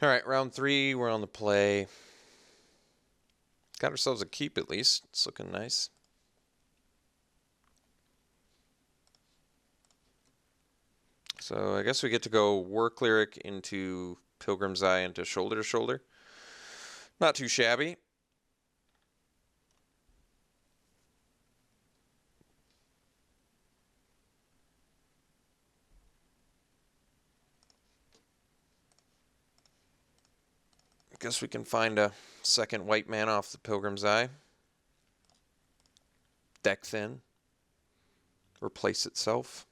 All right, round 3, we're on the play. Got ourselves a keep at least. It's looking nice. So I guess we get to go Work Lyric into Pilgrim's Eye into Shoulder to Shoulder. Not too shabby. Guess we can find a second white man off the Pilgrim's Eye. Deck thin. Replace itself.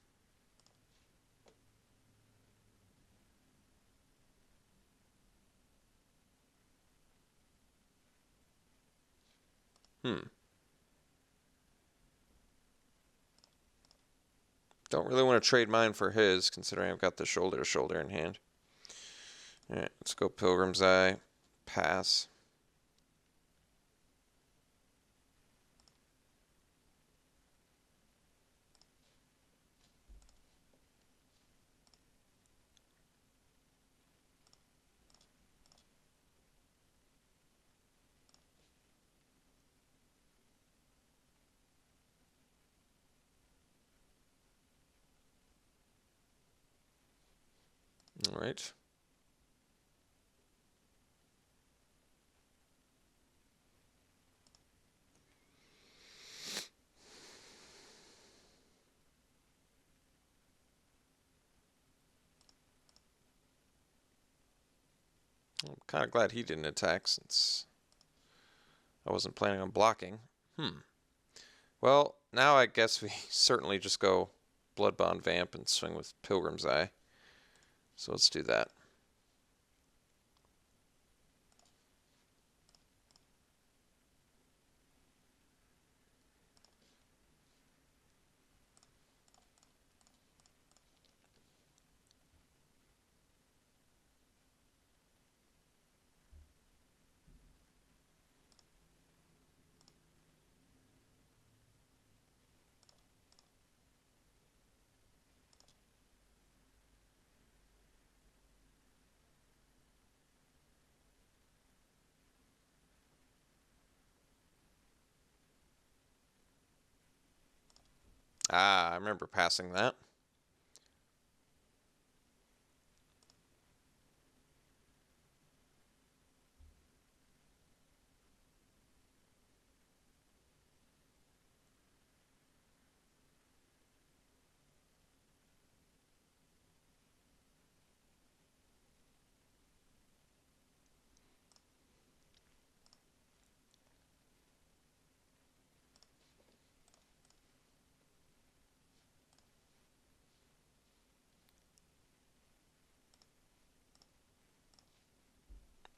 Don't really want to trade mine for his, considering I've got the Shoulder to Shoulder in hand. Alright, let's go Pilgrim's Eye. Pass. All right. I'm kind of glad he didn't attack since I wasn't planning on blocking. Well, now I guess we certainly just go Bloodbond Vamp and swing with Pilgrim's Eye. So let's do that. Ah, I remember passing that.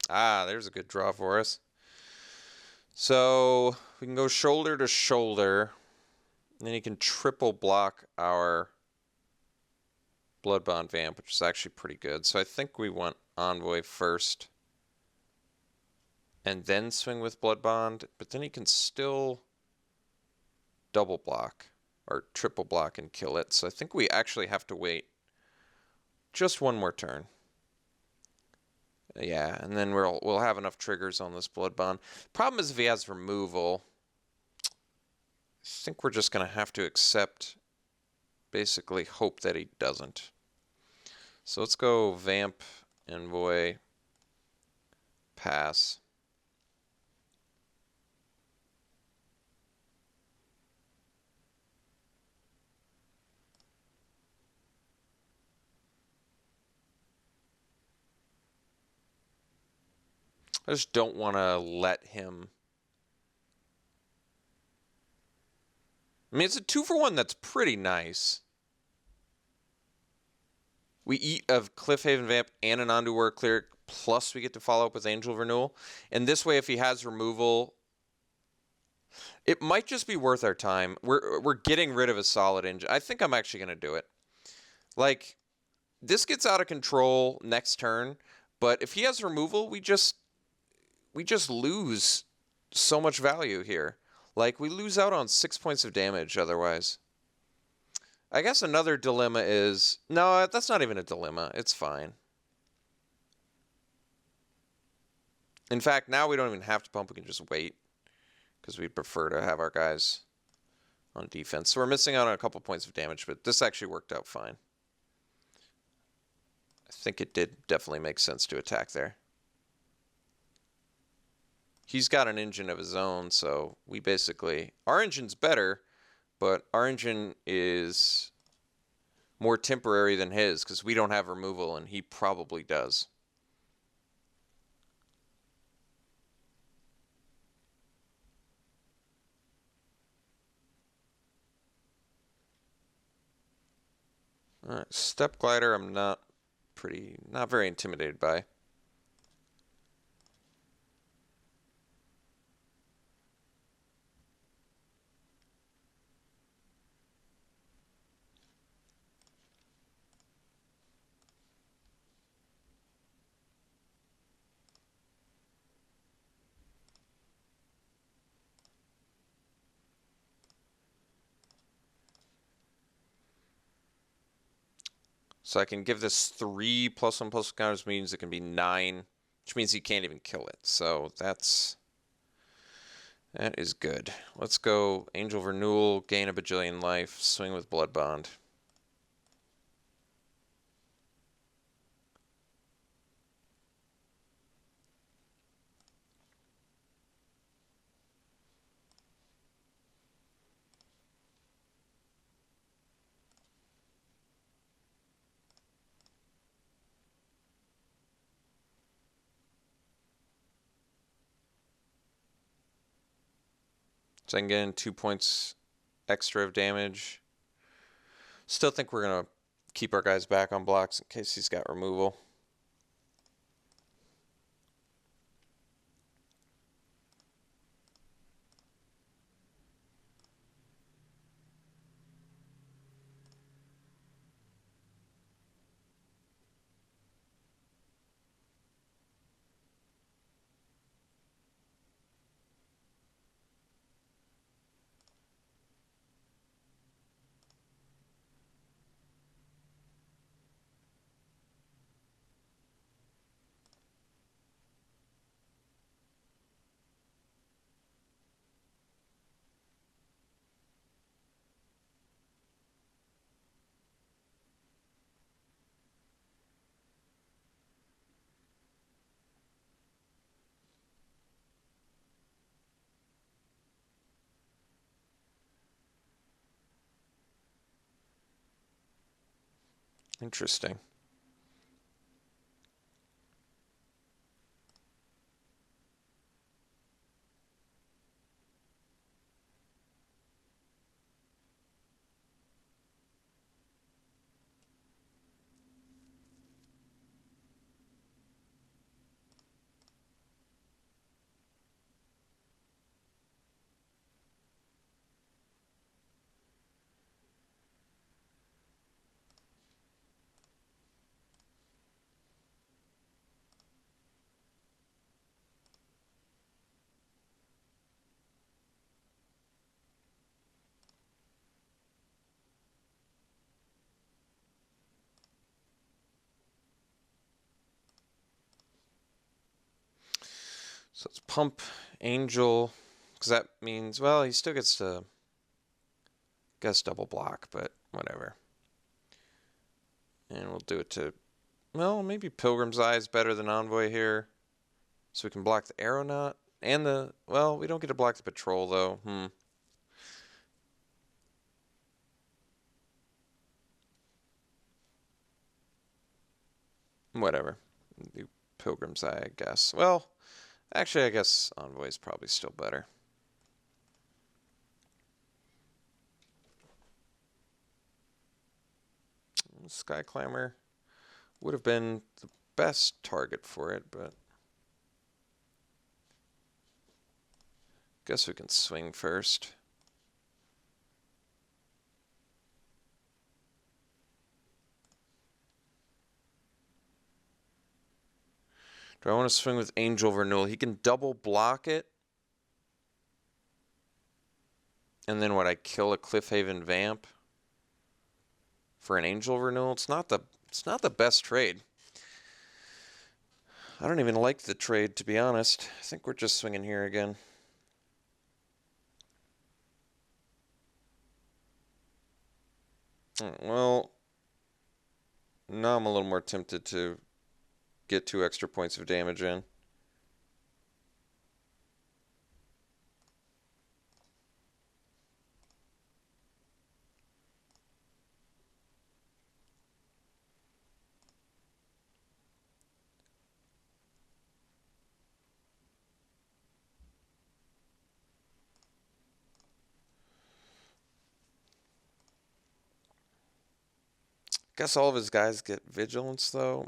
Ah, there's a good draw for us. So we can go Shoulder to Shoulder. And then he can triple block our Bloodbond Vamp, which is actually pretty good. So I think we want Envoy first. And then swing with Bloodbond. But then he can still double block. Or triple block and kill it. So I think we actually have to wait just one more turn. Yeah, and then we'll have enough triggers on this Bloodbond. Problem is if he has removal, I think we're just going to have to accept, basically hope that he doesn't. So let's go Vamp, Envoy, pass. I just don't want to let him. I mean, it's a 2-for-1 that's pretty nice. We eat a Cliffhaven Vamp and an Ondu Work Cleric, plus we get to follow up with Angel of Renewal. And this way, if he has removal, it might just be worth our time. We're getting rid of a solid engine. I think I'm actually going to do it. Like, this gets out of control next turn, but if he has removal, we just lose so much value here. Like, we lose out on 6 points of damage otherwise. I guess another dilemma is... No, that's not even a dilemma. It's fine. In fact, now we don't even have to pump. We can just wait because we'd prefer to have our guys on defense. So we're missing out on a couple points of damage, but this actually worked out fine. I think it did definitely make sense to attack there. He's got an engine of his own, so we basically... Our engine's better, but our engine is more temporary than his because we don't have removal, and he probably does. All right, step glider I'm not very intimidated by. So I can give this 3 +1/+1 counters, means it can be 9, which means he can't even kill it. So that is good. Let's go Angel Renewal, gain a bajillion life, swing with Blood Bond. So I can get in 2 points extra of damage. Still think we're going to keep our guys back on blocks in case he's got removal. Interesting. So let's pump Angel, because that means, well, he still gets to double block, but whatever. And we'll do it to, well, maybe Pilgrim's Eye is better than Envoy here. So we can block the Aeronaut and the, well, we don't get to block the Patrol though. Whatever. Do Pilgrim's Eye, I guess. Well, actually, I guess Envoy is probably still better. Sky Climber would have been the best target for it, but guess we can swing first. Do I want to swing with Angel Renewal? He can double block it. And then what, I kill a Cliffhaven Vamp for an Angel Renewal? It's not the best trade. I don't even like the trade, to be honest. I think we're just swinging here again. Well, now I'm a little more tempted to get 2 extra points of damage in. Guess all of his guys get vigilance, though.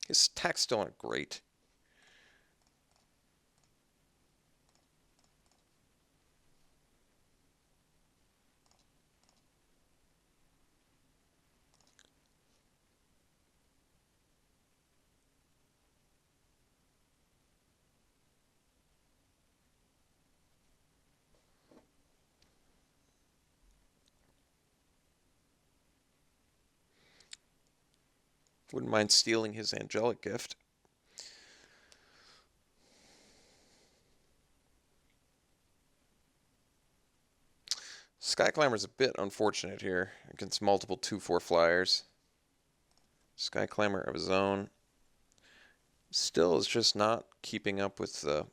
His attacks still aren't great. Wouldn't mind stealing his angelic gift. Sky Climber's a bit unfortunate here against multiple 2/4 flyers. Sky Climber of his own still is just not keeping up with the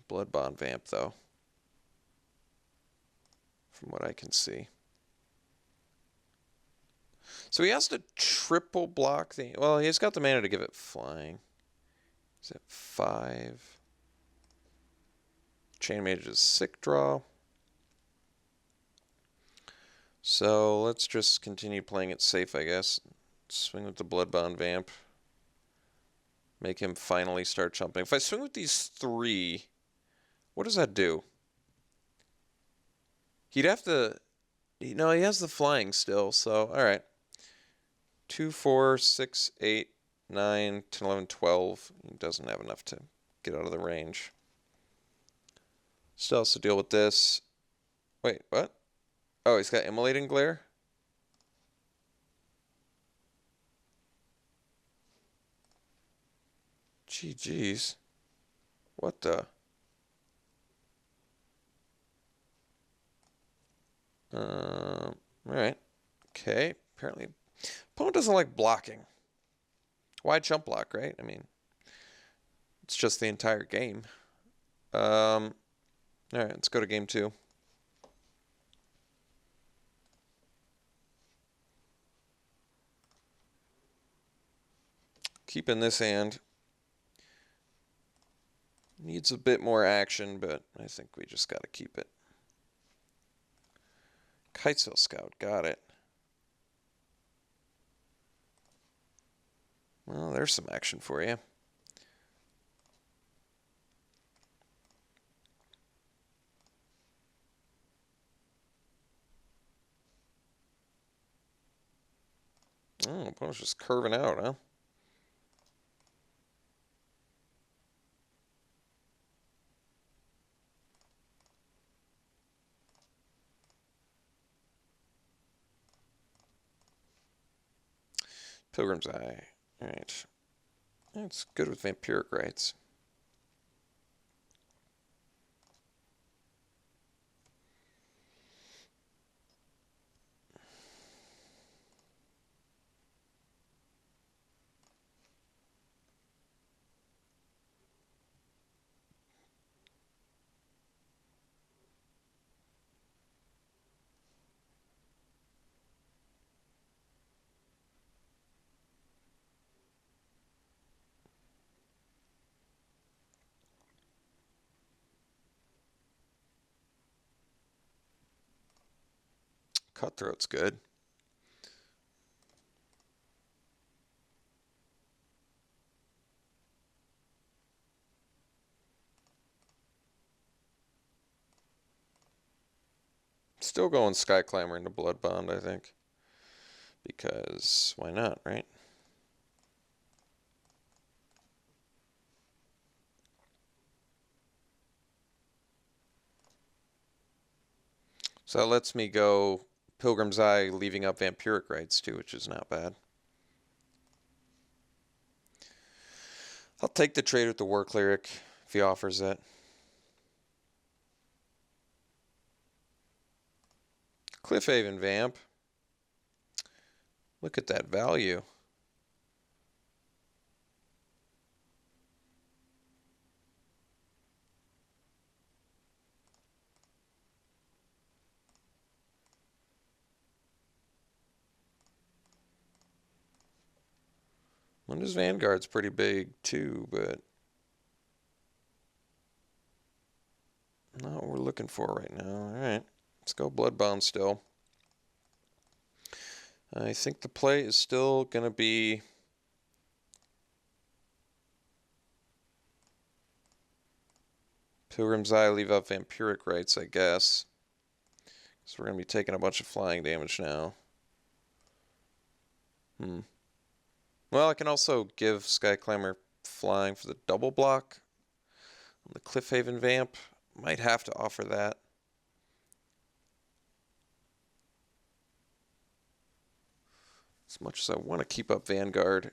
Blood Bond Vamp, though, from what I can see. So he has to triple block the... Well, he's got the mana to give it flying. Is it 5? Chain Mage is sick draw. So let's just continue playing it safe, I guess. Swing with the Bloodbound Vamp. Make him finally start jumping. If I swing with these 3, what does that do? He'd have to... No, he has the flying still, so alright. 2, 4, 6, 8, 9, 10, 11, 12. He doesn't have enough to get out of the range. Still has to deal with this. Wait, what? Oh, he's got Immolating Glare? GG's. What the? Alright. Okay. Apparently, opponent doesn't like blocking. Why jump block, right? I mean, it's just the entire game. Alright, let's go to game 2. Keeping this hand. Needs a bit more action, but I think we just got to keep it. Kitesville Scout, got it. Well, there's some action for you. Oh, opponent's just curving out, huh? Pilgrim's Eye. Alright. That's good with Vampiric Rites. Cutthroat's good. Still going Sky Climber into Blood Bond, I think. Because why not, right? So that lets me go Pilgrim's Eye, leaving up Vampiric Rites too, which is not bad. I'll take the trade with the War Cleric if he offers it. Cliffhaven Vamp. Look at that value. Munda's Vanguard's pretty big too, but not what we're looking for right now. All right, let's go Bloodbound still. I think the play is still going to be Pilgrim's Eye, leave out Vampiric Rites, I guess. So we're going to be taking a bunch of flying damage now. Well, I can also give Skyclimber flying for the double block on the Cliffhaven Vamp. Might have to offer that. As much as I want to keep up Vanguard.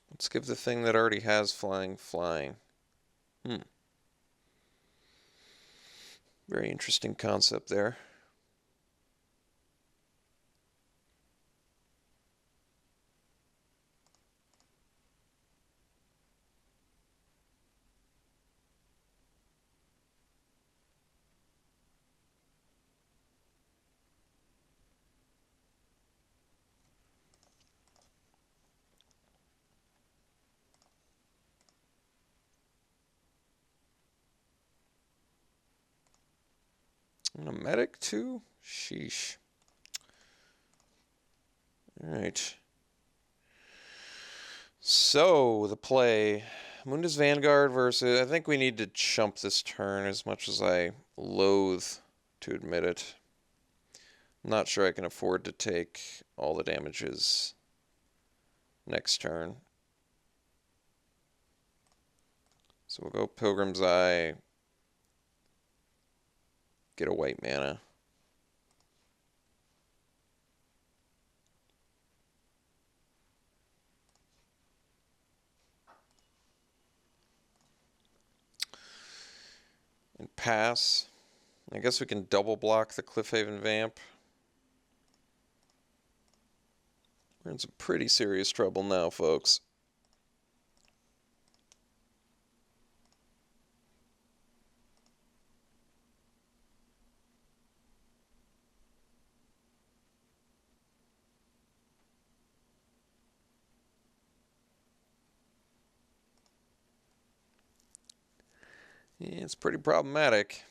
Let's give the thing that already has flying, flying. Very interesting concept there. And a medic too? Sheesh. Alright. So, the play. Munda's Vanguard versus... I think we need to chump this turn as much as I loathe to admit it. I'm not sure I can afford to take all the damages next turn. So we'll go Pilgrim's Eye. Get a white mana. And pass. I guess we can double block the Cliffhaven Vamp. We're in some pretty serious trouble now, folks. Yeah, it's pretty problematic.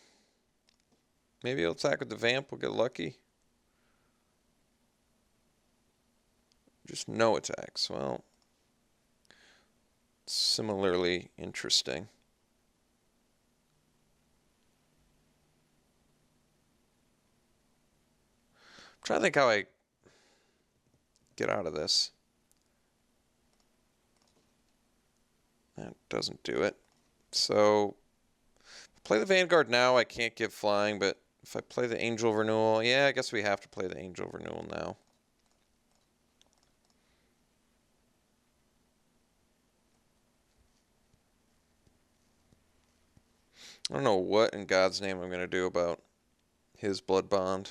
Maybe he'll attack with the Vamp, we'll get lucky. Just no attacks. Well, similarly interesting. I'm trying to think how I get out of this. That doesn't do it. So, play the Vanguard now, I can't give flying, but if I play the Angel Renewal, yeah, I guess we have to play the Angel Renewal now. I don't know what in God's name I'm going to do about his Blood Bond.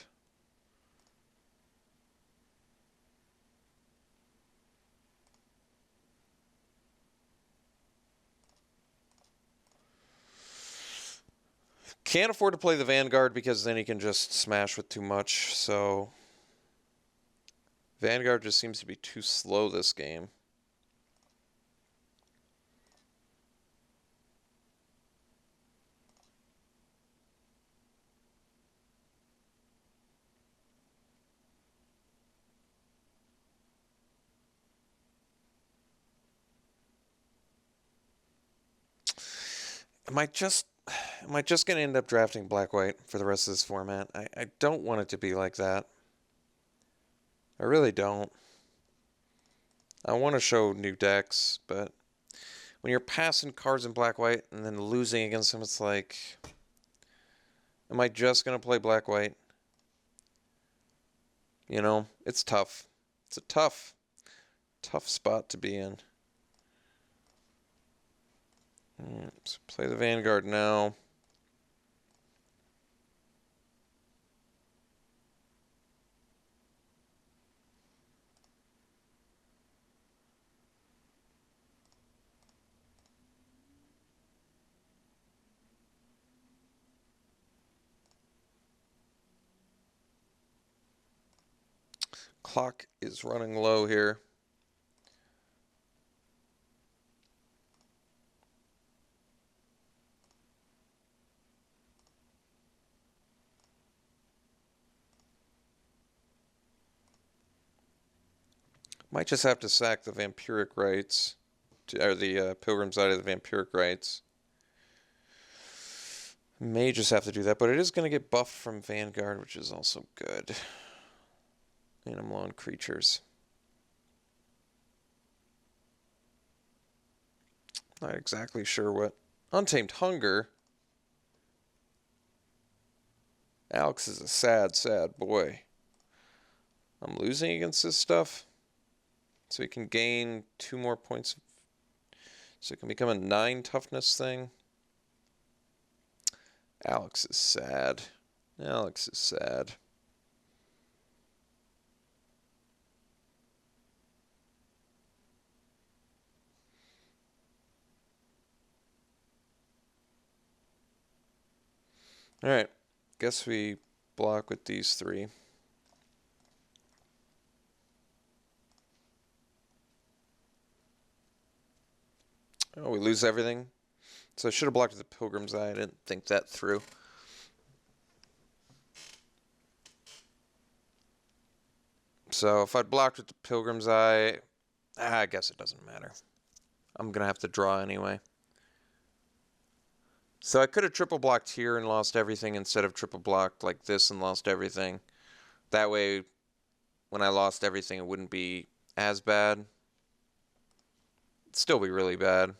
Can't afford to play the Vanguard because then he can just smash with too much, so Vanguard just seems to be too slow this game. Am I just going to end up drafting black-white for the rest of this format? I don't want it to be like that. I really don't. I want to show new decks, but when you're passing cards in black-white and then losing against them, it's like, am I just going to play black-white? You know, it's tough. It's a tough spot to be in. So play the Vanguard now. Clock is running low here. Might just have to sack the Vampiric Rites, or the Pilgrim side of the Vampiric Rites. May just have to do that, but it is going to get buffed from Vanguard, which is also good. And I'm low on creatures. Not exactly sure what. Untamed Hunger. Alex is a sad, sad boy. I'm losing against this stuff. So he can gain 2 more points. So it can become a 9 toughness thing. Alex is sad. Alex is sad. Alright. Guess we block with these 3. Oh, we lose everything. So I should have blocked with the Pilgrim's Eye. I didn't think that through. So if I'd blocked with the Pilgrim's Eye, I guess it doesn't matter. I'm going to have to draw anyway. So I could have triple blocked here and lost everything instead of triple blocked like this and lost everything. That way, when I lost everything, it wouldn't be as bad. It'd still be really bad.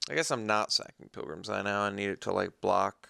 I guess I'm not sacking Pilgrim's Eye now. I need it to like block.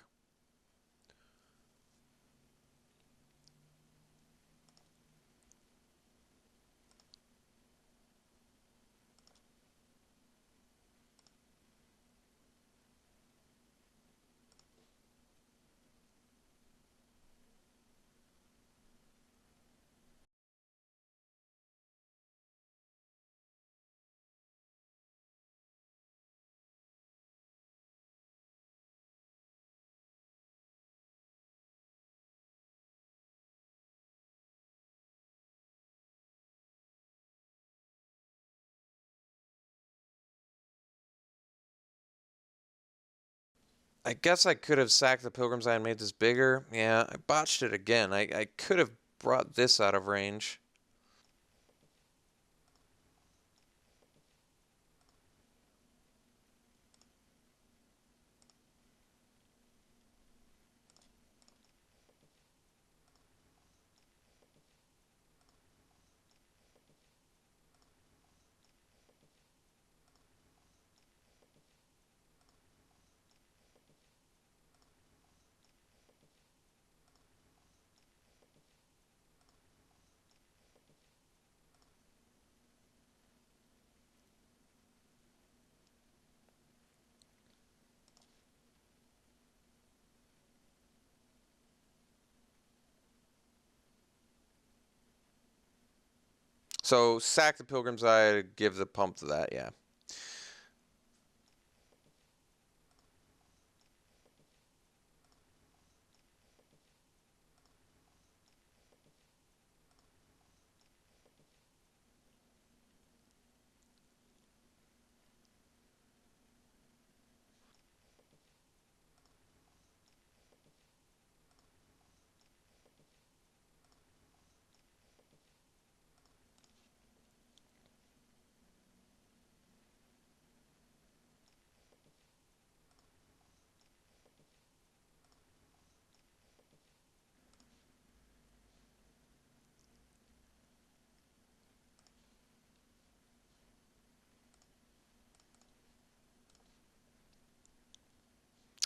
I guess I could have sacked the Pilgrim's Eye and made this bigger. Yeah, I botched it again. I could have brought this out of range. So sack the Pilgrim's Eye to give the pump to that, yeah.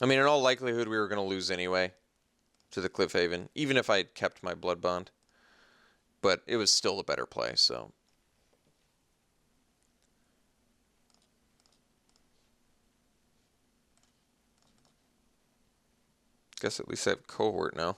I mean, in all likelihood, we were going to lose anyway to the Cliffhaven, even if I had kept my Blood Bond. But it was still a better play, so. Guess at least I have Cohort now.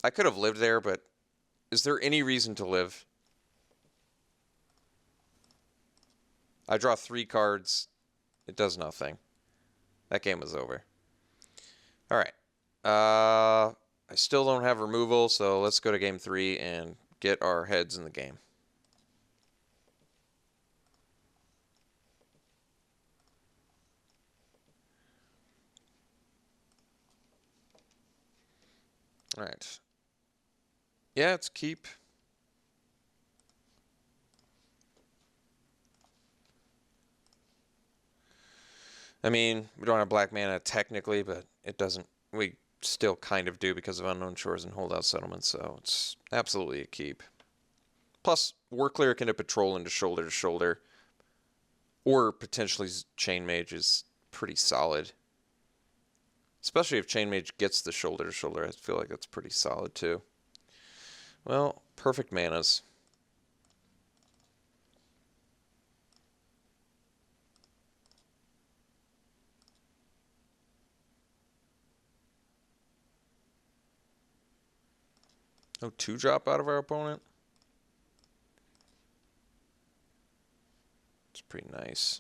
I could have lived there, but is there any reason to live? I draw 3 cards. It does nothing. That game was over. All right. I still don't have removal, so let's go to game 3 and get our heads in the game. All right. Yeah, it's keep. I mean, we don't have black mana technically, but it doesn't. We still kind of do because of Unknown Shores and Holdout Settlements, so it's absolutely a keep. Plus, War Cleric into Patrol into Shoulder to Shoulder, or potentially Chain Mage is pretty solid. Especially if Chain Mage gets the Shoulder to Shoulder, I feel like that's pretty solid too. Well, perfect manas. No 2-drop out of our opponent? It's pretty nice.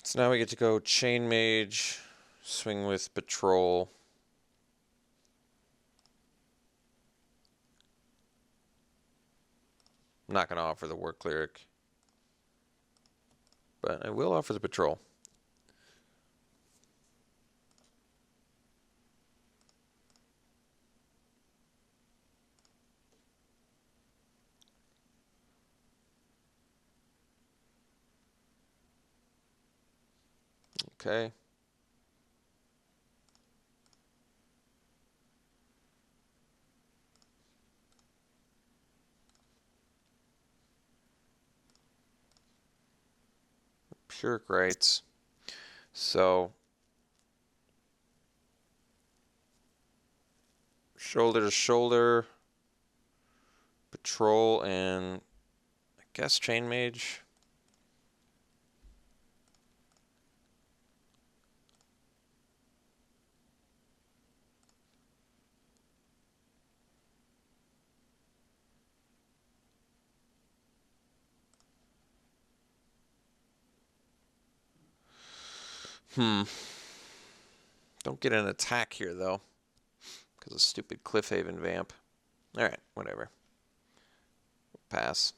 So now we get to go Chain Mage, swing with Patrol. I'm not going to offer the War Cleric, but I will offer the Patrol. Okay. Pyrrhic Rites. So, Shoulder to Shoulder, Patrol, and I guess Chain Mage. Don't get an attack here, though, because of stupid Cliffhaven Vamp. Alright, whatever. Pass.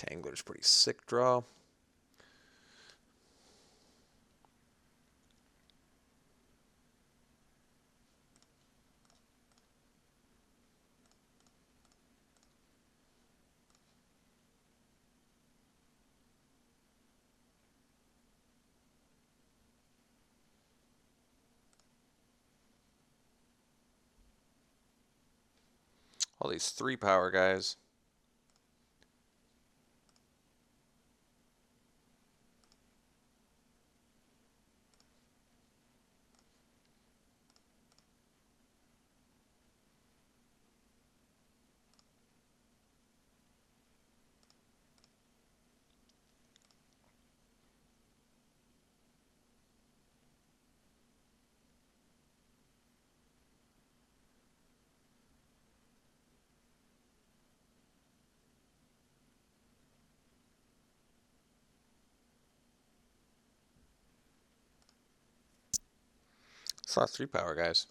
Tangler's pretty sick draw. All these 3-power guys. It's not 3-power guys.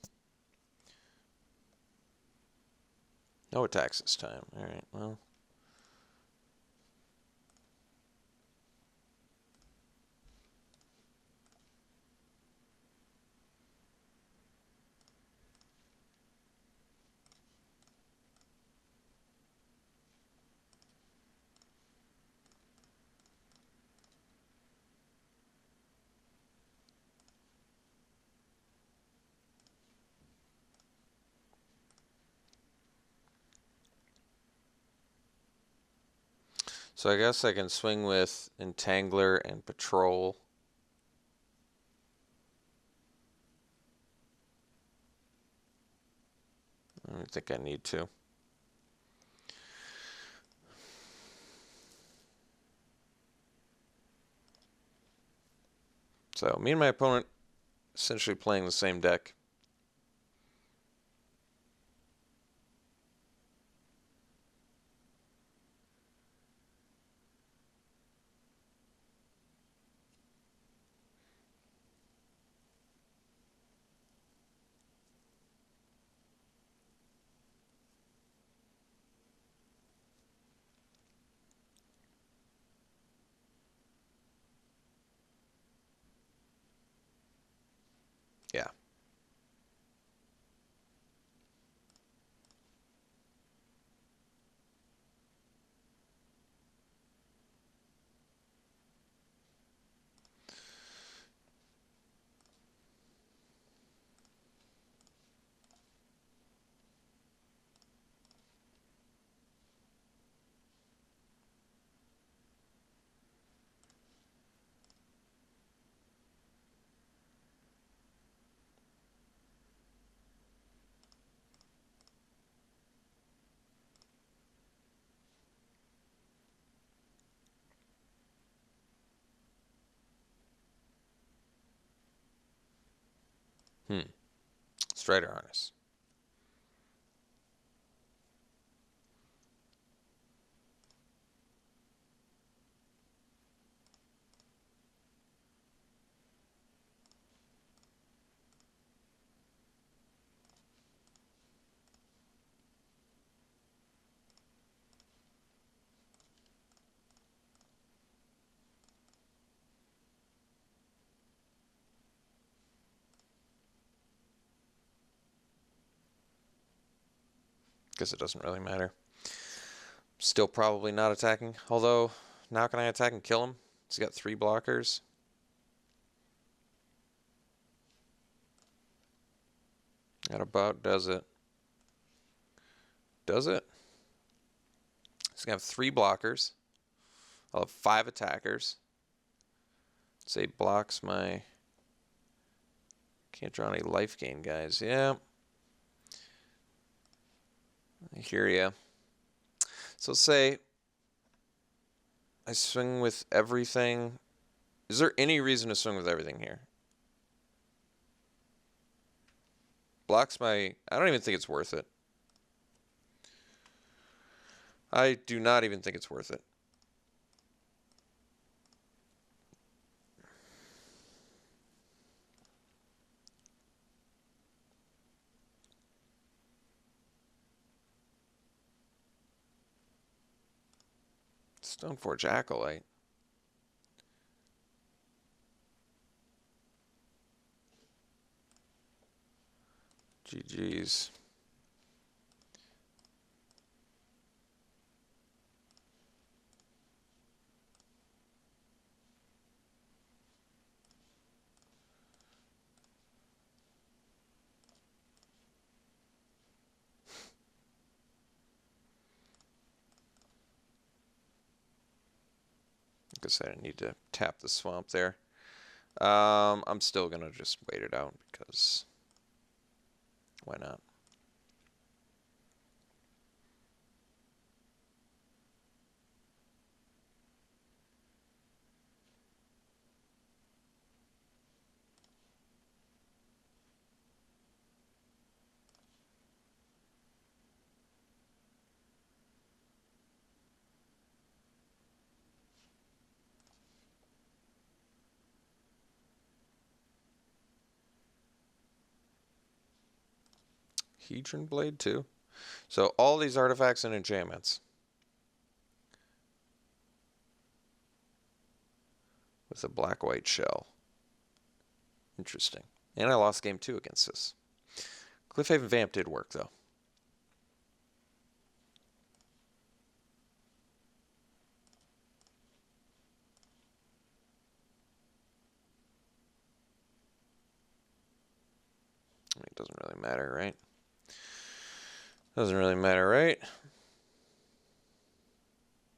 No attacks this time. Alright, well. So I guess I can swing with Entangler and Patrol. I don't think I need to. So me and my opponent essentially playing the same deck. Yeah. Strider Harness. Guess it doesn't really matter. Still probably not attacking. Although, now can I attack and kill him? He's got 3 blockers. That about does it. Does it? He's going to have 3 blockers. I'll have 5 attackers. Say blocks my... Can't draw any life gain guys. Yeah. I hear ya. So say I swing with everything. Is there any reason to swing with everything here? Blocks my... I don't even think it's worth it. I do not even think it's worth it. Stoneforge Acolyte. GG's. I guess I didn't need to tap the swamp there. I'm still gonna just wait it out because why not? Hedron Blade too. So all these artifacts and enchantments. With a black-white shell. Interesting. And I lost game 2 against this. Cliffhaven Vamp did work though. It doesn't really matter, right? Doesn't really matter, right?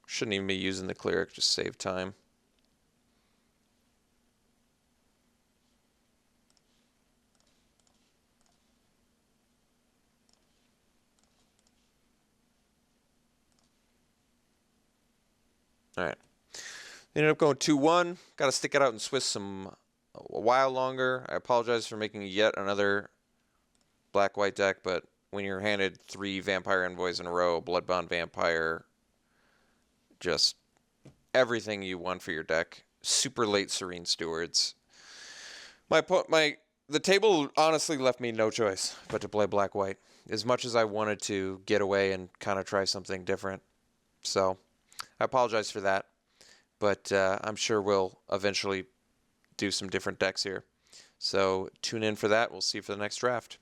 Shouldn't even be using the cleric, just save time. All right. Ended up going 2-1. Got to stick it out in Swiss a while longer. I apologize for making yet another black-white deck, but when you're handed 3 Vampire Envoys in a row, Bloodbound Vampire, just everything you want for your deck. Super late Serene Stewards. The table honestly left me no choice but to play black-white. As much as I wanted to get away and kind of try something different. So I apologize for that. But I'm sure we'll eventually do some different decks here. So tune in for that. We'll see you for the next draft.